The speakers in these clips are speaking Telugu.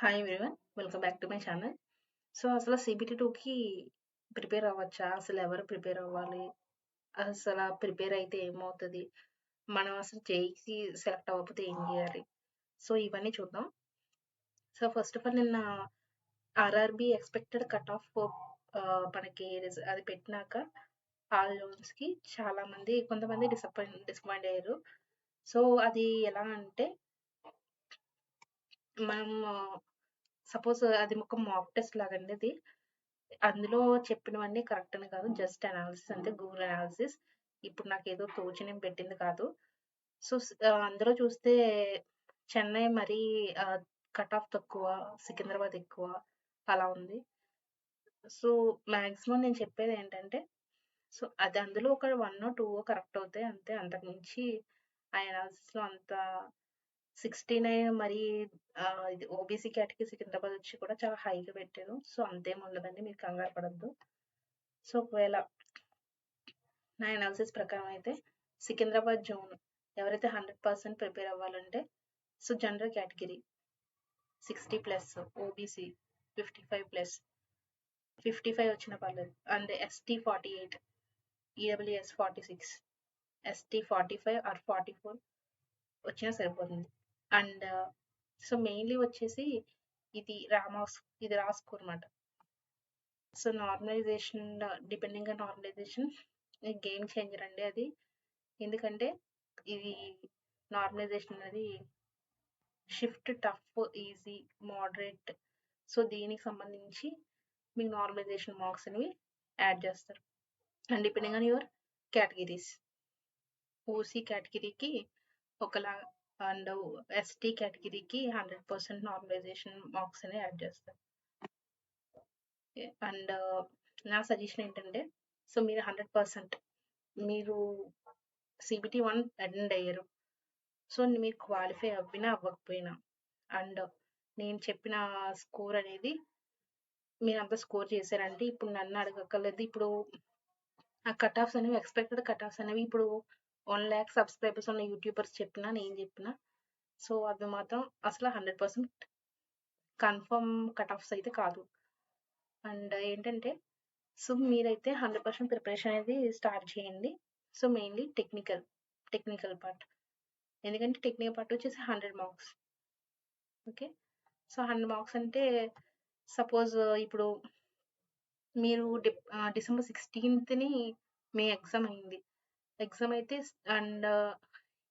Hi everyone. Welcome back to my channel. So, అసలు CBT 2కి ప్రిపేర్ అవ్వచ్చా? అసలు ఎవరు ప్రిపేర్ అవ్వాలి? అసల ప్రిపేర్ అయితే ఏమవుతది? మనం అసలు జేఈకి సెలెక్ట్ అవ్వకపోతే ఏం జేయాలి? సో, ఇవన్నీ చూద్దాం. సో, ఫస్ట్ ఆఫ్ ఆల్ నిన్న ఆర్ఆర్‌బీ ఎక్స్‌పెక్టెడ్ కట్ ఆఫ్ మనకి అది పెట్టినాక ఆల్ జోన్స్‌కి చాలామంది కొంతమంది డిసప్పాయింట్ అయ్యారు. సో, అది ఎలా అంటే మనం సపోజ్ అది ఒక మాక్ టెస్ట్ లాగండి అది. అందులో చెప్పినవన్నీ కరెక్ట్ అని కాదు. జస్ట్ అనాలిసిస్ అంతే. Google analysis. ఇప్పుడు నాకేదో తోచి నేను పెట్టింది కాదు. సో, అందులో చూస్తే చెన్నై మరీ కట్ ఆఫ్ తక్కువ, సికింద్రాబాద్ ఎక్కువ అలా ఉంది. సో, మాక్సిమం నేను చెప్పేదేంటంటే, సో, అది అందులో ఒక 1 2 కరెక్ట్ అవుతాయి అంతే. అంతకు మించి ఆ అనాలిసిస్‌లో అంత 69 మరి ఇది ఓబీసీ కేటగిరీ సికింద్రాబాద్ వచ్చి కూడా చాలా హైగా పెట్టారు. సో, అంతేం ఉండదండి. మీరు కంగారు పడొద్దు. సో, ఒకవేళ నా అనాలిసిస్ ప్రకారం అయితే సికింద్రాబాద్ జోన్ ఎవరైతే 100% ప్రిపేర్ అవ్వాలంటే సో జనరల్ కేటగిరీ 60+, ఓబీసీ 55+, 55 వచ్చినా పర్లేదు. And ST 48, EWS 46, ST 45 or 44 వచ్చినా సరిపోతుంది. అండ్ సో మెయిన్లీ వచ్చేసి ఇది రాసుకో అనమాట. So normalization, depending on normalization game changer అండి అది. ఎందుకంటే ఇది నార్మలైజేషన్ అనేది shift, tough, easy, moderate. So దీనికి సంబంధించి మీకు నార్మలైజేషన్ మార్క్స్ అనేవి యాడ్ చేస్తారు. And depending on your categories, OC కేటగిరీకి ఒకలా అండ్ ఎస్టీ కేటగిరీకి 100% నార్మలైజేషన్ మార్క్స్ అనేవి యాడ్ చేస్తారు. అండ్ నా సజెషన్ ఏంటంటే సో మీరు 100% మీరు CBT 1 అటెండ్ అయ్యారు. సో మీరు క్వాలిఫై అవ్వినా అవ్వకపోయినా అండ్ నేను చెప్పిన స్కోర్ అనేది మీరంతా స్కోర్ చేశారంటే ఇప్పుడు నన్ను అడగక్కర్లేదు. ఇప్పుడు ఆ కట్ ఆఫ్స్ అనేవి ఎక్స్‌పెక్టెడ్ కట్ ఆఫ్స్ అనేవి ఇప్పుడు 1,00,000 సబ్స్క్రైబర్స్ ఉన్న యూట్యూబర్స్ చెప్పినా, నేను చెప్పినా సో అవి మాత్రం అసలు 100% కన్ఫర్మ్ కట్ ఆఫ్స్ అయితే కాదు. అండ్ ఏంటంటే సో మీరైతే 100% ప్రిపరేషన్ అనేది స్టార్ట్ చేయండి. So mainly technical part. ఎందుకంటే టెక్నికల్ పార్ట్ వచ్చేసి 100 మార్క్స్. ఓకే. సో 100 మార్క్స్ అంటే సపోజ్ ఇప్పుడు మీరు డిసెంబర్ 16థ్‌ని మీ ఎగ్జామ్ అయింది. ఎగ్జామ్ అయితే అండ్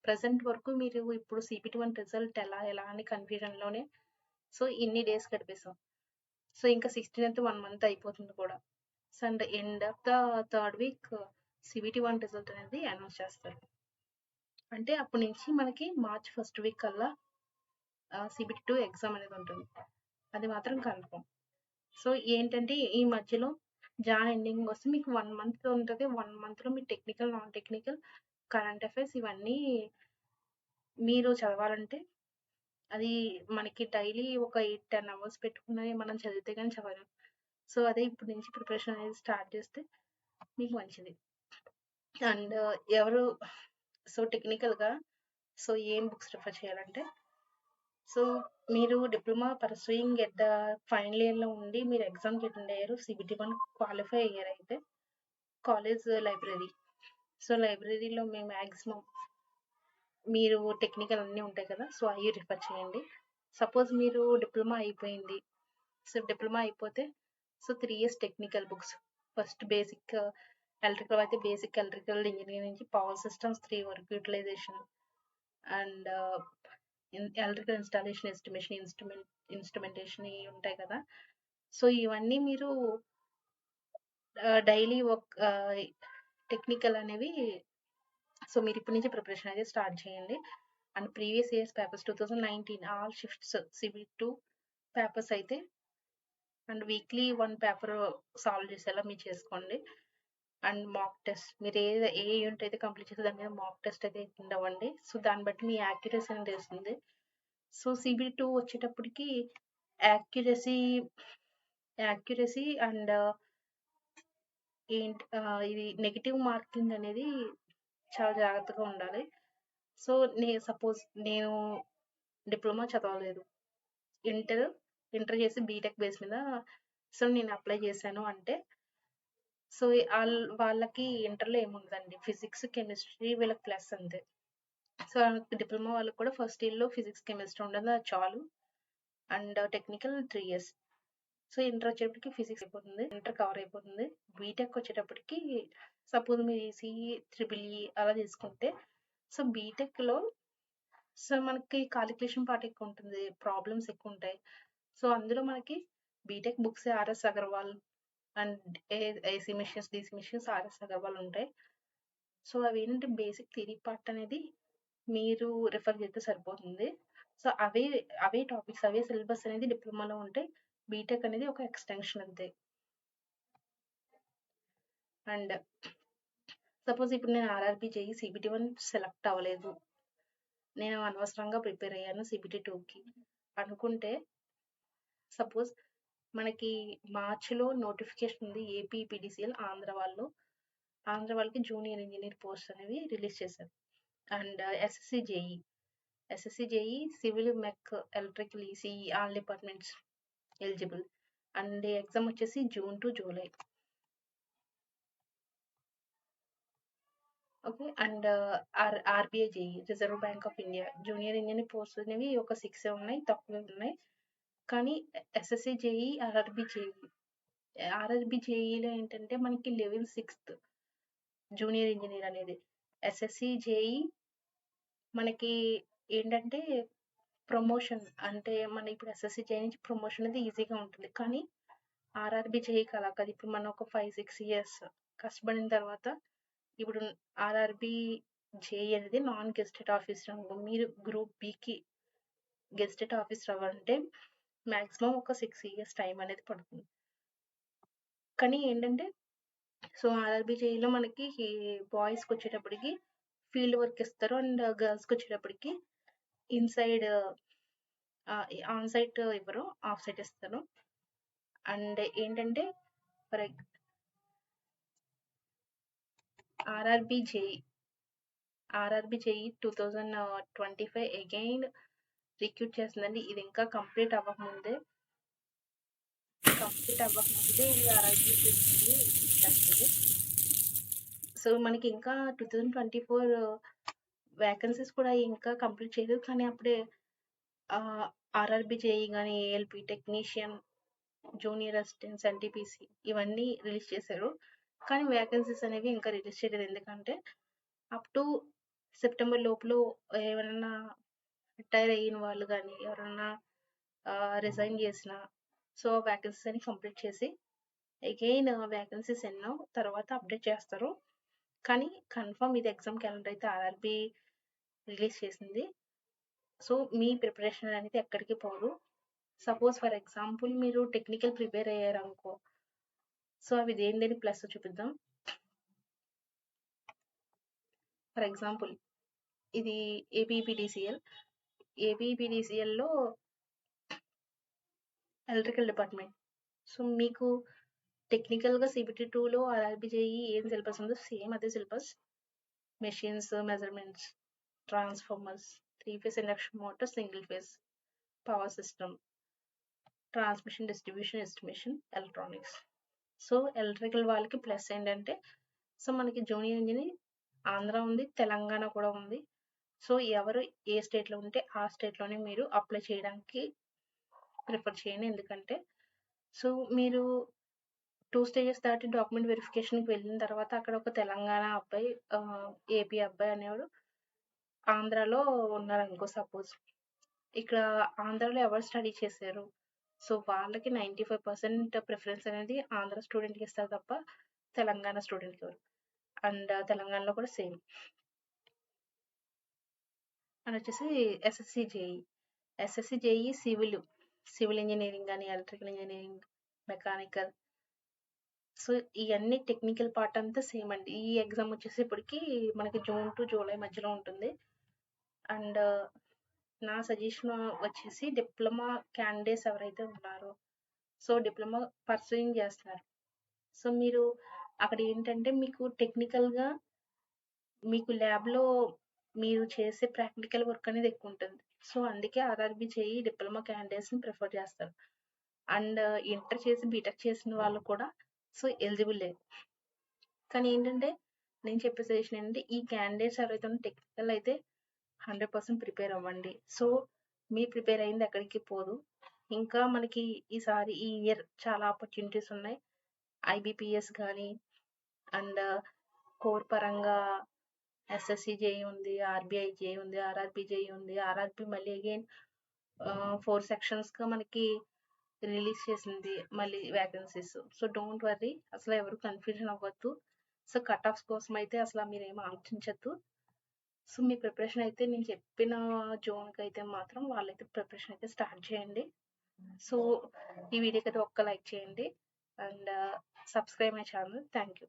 ప్రెజెంట్ వరకు మీరు ఇప్పుడు CPT 1 రిజల్ట్ ఎలా అని కన్‌ఫ్యూజన్‌లోనే సో ఇన్ని డేస్ గడిపేసాం. సో ఇంకా 16థ్ 1 మంత్ అయిపోతుంది కూడా. So and end of the third week CBT 1 result అనేది అనౌన్స్ చేస్తారు. అంటే అప్పటి నుంచి మనకి మార్చ్ ఫస్ట్ వీక్ కల్లా CBT 2 ఎగ్జామ్ అనేది ఉంటుంది. అది మాత్రం కన్ఫర్మ్. సో ఏంటంటే ఈ మధ్యలో జాన్ ఎండింగ్ వస్తే మీకు 1 మంత్ ఉంటది. 1 మంత్‌లో మీ technical, non technical, current affairs ఇవన్నీ మీరు చదవాలంటే అది మనకి డైలీ ఒక 8, 10 అవర్స్ పెట్టుకున్నవి మనం చదివితే గాని చదవలేం. సో అదే ఇప్పటి నుంచి ప్రిపరేషన్ అనేది స్టార్ట్ చేస్తే మీకు మంచిది. అండ్ ఎవరు సో టెక్నికల్‌గా సో ఏం బుక్స్ రిఫర్ చేయాలంటే సో మీరు diploma pursuing at the final ఇయర్‌లో ఉండి మీరు ఎగ్జామ్‌కి అటెండ్ అయ్యారు. CBT 1 క్వాలిఫై అయ్యారైతే కాలేజ్ లైబ్రరీ. సో లైబ్రరీలో మేము మాక్సిమం మీరు టెక్నికల్ అన్నీ ఉంటాయి కదా! సో అయి రిఫర్ చేయండి. సపోజ్ మీరు డిప్లొమా అయిపోయింది. సో డిప్లొమా అయిపోతే so 3 years technical books. First basic electrical అయితే బేసిక్ ఎలక్ట్రికల్ ఇంజినీరింగ్ నుంచి పవర్ సిస్టమ్స్ 3 వరకు utilization and electrical installation, estimation, instrumentation ఇయి ఉంటాయి కదా! సో ఇవన్నీ మీరు డైలీ టెక్నికల్ అనేవి సో మీరు ఇప్పటి నుంచి ప్రిపరేషన్ అనేది స్టార్ట్ చేయండి. And previous years papers 2019 all shifts CBT 2 papers అయితే అండ్ వీక్లీ 1 పేపర్ సాల్వ్ చేసేలా మీరు చేసుకోండి. అండ్ మాక్ టెస్ట్ మీరు ఏ యూనిట్ అయితే కంప్లీట్ చేసారో దాని మీద మాక్ టెస్ట్ అయితే అటెండ్ అవ్వండి. సో దాన్ని బట్టి మీ యాక్యురసీ అనేది తెలుస్తుంది. సో CBT 2 వచ్చేటప్పటికి యాక్యురసీ అండ్ ఇది నెగెటివ్ మార్కింగ్ అనేది చాలా జాగ్రత్తగా ఉండాలి. సో సపోజ్ నేను డిప్లొమా చదవలేదు. ఇంటర్ ఇంటర్ చేసి బీటెక్ బేస్ మీద సో నేను అప్లై చేశాను అంటే సో వాళ్ళకి ఇంటర్లో ఏముండదండి, ఫిజిక్స్ కెమిస్ట్రీ వీళ్ళకి ప్లస్ అంతే. సో డిప్లొమా వాళ్ళకి కూడా ఫస్ట్ ఇయర్లో ఫిజిక్స్ కెమిస్ట్రీ ఉండదు, అది చాలు. And technical 3 years. So inter వచ్చేటప్పటికి ఫిజిక్స్ అయిపోతుంది, ఇంటర్ కవర్ అయిపోతుంది. బీటెక్ వచ్చేటప్పటికి సపోజ్ మీరు ఈసీఈ ట్రిపుల్ అలా తీసుకుంటే సో బీటెక్లో సో మనకి కాలిక్యులేషన్ పార్ట్ ఎక్కువ ఉంటుంది, ప్రాబ్లమ్స్ ఎక్కువ ఉంటాయి. సో అందులో మనకి B Tech books RS Agarwal and AC machines DC machines RS Agarwal ఉంటాయి. సో అవి ఏంటంటే బేసిక్ థియరీ పార్ట్ అనేది మీరు రిఫర్ చేస్తే సరిపోతుంది. సో అవే అవే టాపిక్స్ అవే సిలబస్ అనేది డిప్లొమాలో ఉంటాయి, బీటెక్ అనేది ఒక ఎక్స్టెన్షన్ అంతే. అండ్ సపోజ్ ఇప్పుడు నేను ఆర్ఆర్బి చేయి CBT1 సెలెక్ట్ అవ్వలేదు, నేను అనవసరంగా ప్రిపేర్ అయ్యాను CBT2కి అనుకుంటే సపోజ్ మనకి మార్చిలో నోటిఫికేషన్ ఉంది, ఏపీపీడీసీఎల్ ఆంధ్ర వాళ్ళకి జూనియర్ ఇంజనీర్ పోస్ట్ అనేవి రిలీజ్ చేశారు. And SSC JE civil mech electrical ECE all departments eligible. And exam వచ్చేసి June to July. Okay. And RBI JE Reserve Bank of India junior engineer post అనేవి ఒక 6 ఉన్నాయి, తక్కువే ఉన్నాయి. కానీ ఎస్ఎస్సి జేఈ ఆర్ఆర్బి జేఈలో ఏంటంటే మనకి లెవెల్ 6th జూనియర్ ఇంజనీర్ అనేది. ఎస్ఎస్సి జేఈ మనకి ఏంటంటే ప్రమోషన్ అంటే మన ఇప్పుడు ఎస్ఎస్సి జేఈ నుంచి ప్రమోషన్ అనేది ఈజీగా ఉంటుంది. కానీ ఆర్ఆర్బి జేఈకి అలా కాదు. ఇప్పుడు మనం ఒక 5-6 years కష్టపడిన తర్వాత ఇప్పుడు ఆర్ఆర్బి జేఈ అనేది నాన్ గెస్టెడ్ ఆఫీసర్ అనుకో, మీరు గ్రూప్ బికి గెస్టెడ్ ఆఫీసర్ అవ్వాలంటే మాక్సిమం ఒక 6 years టైం అనేది పడుతుంది. కానీ ఏంటంటే సో ఆర్ఆర్బి జేఈలో మనకి బాయ్స్కి వచ్చేటప్పటికి ఫీల్డ్ వర్క్ ఇస్తారు, అండ్ గర్ల్స్కి వచ్చేటప్పటికి ఇన్సైడ్ ఆన్ సైట్ ఇవ్వరు, ఆఫ్ సైట్ ఇస్తారు. అండ్ ఏంటంటే for RRB JEE 2025 again recruit చేస్తుందండి. ఇది ఇంకా కంప్లీట్ అవ్వకముందే ఈ ఆర్ఆర్బి చేస్తుంది. సో మనకి ఇంకా 2024 వేకెన్సీస్ కూడా ఇంకా కంప్లీట్ చేయలేదు, కానీ అప్పుడే ఆర్ఆర్బి జేఈ కానీ ALP technician junior assistants NTPC ఇవన్నీ రిలీజ్ చేశారు. కానీ వేకెన్సీస్ అనేవి ఇంకా రిలీజ్ చేయలేదు, ఎందుకంటే అప్ టు సెప్టెంబర్ లోపల ఎవరైనా రిటైర్ అయిన వాళ్ళు కానీ ఎవరైనా రిజైన్ చేసిన సో వేకెన్సీస్ అని కంప్లీట్ చేసి అగైన్ వేకెన్సీస్ ఎన్నో తర్వాత అప్డేట్ చేస్తారు. కానీ కన్ఫర్మ్ ఇది ఎగ్జామ్ క్యాలెండర్ అయితే ఆర్ఆర్బి రిలీజ్ చేసింది. సో మీ ప్రిపరేషన్ అనేది ఎక్కడికి పోదు. సపోజ్ ఫర్ ఎగ్జాంపుల్ మీరు టెక్నికల్ ప్రిపేర్ అయ్యారు అనుకో, సో అవి దేని ప్లస్ చూపిద్దాం. ఫర్ ఎగ్జాంపుల్ ఇది ఏపీపీడీసీఎల్లో ఎలక్ట్రికల్ డిపార్ట్మెంట్. సో మీకు టెక్నికల్గా CBT2లో ఆర్ఆర్బి జేఈ ఏం సిలబస్ ఉందో సేమ్ అదే syllabus. Machines, measurements, transformers, 3-phase induction motor, single phase power system, transmission, distribution, estimation, electronics. So electrical వాళ్ళకి ప్లస్ ఏంటంటే సో మనకి జూనియర్ ఇంజనీర్ ఆంధ్ర ఉంది, తెలంగాణ కూడా ఉంది. సో ఎవరు ఏ స్టేట్లో ఉంటే ఆ స్టేట్లోనే మీరు అప్లై చేయడానికి ప్రిఫర్ చేయండి. ఎందుకంటే సో మీరు 2 stages దాటి డాక్యుమెంట్ వెరిఫికేషన్కి వెళ్ళిన తర్వాత అక్కడ ఒక తెలంగాణ అబ్బాయి ఏపీ అబ్బాయి అనేవాడు ఆంధ్రాలో ఉన్నారనుకో సపోజ్, ఇక్కడ ఆంధ్రాలో ఎవరు స్టడీ చేశారు సో వాళ్ళకి 95% ప్రిఫరెన్స్ అనేది ఆంధ్ర స్టూడెంట్కి ఇస్తారు తప్ప తెలంగాణ స్టూడెంట్కి ఎవరు. అండ్ తెలంగాణలో కూడా సేమ్. అని వచ్చేసి ఎస్ఎస్సి జేఈ సివిల్ ఇంజనీరింగ్ కానీ ఎలక్ట్రికల్ ఇంజనీరింగ్, మెకానికల్. సో ఇవన్నీ టెక్నికల్ పార్ట్ అంతా సేమ్ అండి. ఈ ఎగ్జామ్ వచ్చేసి ఇప్పటికి మనకి జూన్ టు జూలై మధ్యలో ఉంటుంది. అండ్ నా సజెషన్ వచ్చేసి డిప్లొమా క్యాండిడేట్స్ ఎవరైతే ఉన్నారో సో డిప్లొమా పర్సూయింగ్ చేస్తున్నారు, సో మీరు అక్కడ ఏంటంటే మీకు టెక్నికల్గా మీకు ల్యాబ్లో మీరు చేసే ప్రాక్టికల్ వర్క్ అనేది ఎక్కువ ఉంటుంది. సో అందుకే ఆర్ఆర్బి చేయి డిప్లొమా క్యాండిడేట్స్ని ప్రిఫర్ చేస్తారు. అండ్ ఇంటర్ చేసి బీటెక్ చేసిన వాళ్ళు కూడా సో ఎలిజిబులే. కానీ ఏంటంటే నేను చెప్పే సజెషన్ ఏంటంటే ఈ క్యాండిడేట్స్ ఎవరైతే టెక్నికల్ అయితే 100% ప్రిపేర్ అవ్వండి. సో మీరు ప్రిపేర్ అయింది ఎక్కడికి పోదు. ఇంకా మనకి ఈసారి ఈ ఇయర్ చాలా ఆపర్చునిటీస్ ఉన్నాయి. ఐబీపీఎస్ కానీ అండ్ కోర్ పరంగా ఎస్ఎస్సి జేఈ ఉంది, ఆర్బీఐ జేఈ ఉంది, ఆర్ఆర్బీ జేఈ ఉంది. ఆర్ఆర్బీ మళ్ళీ అగైన్ 4 సెక్షన్స్గా మనకి రిలీజ్ చేసింది మళ్ళీ వ్యాకెన్సీస్. సో డోంట్ వర్రీ, అసలు ఎవరు కన్ఫ్యూజన్ అవ్వద్దు. సో కట్ ఆఫ్స్ కోసం అయితే అసలు మీరు ఏం ఆలోచించద్దు. సో మీ ప్రిపరేషన్ అయితే నేను చెప్పిన జోన్కి అయితే మాత్రం వాళ్ళైతే ప్రిపరేషన్ అయితే స్టార్ట్ చేయండి. సో ఈ వీడియోకి అయితే ఒక్క లైక్ చేయండి and subscribe my channel. Thank you.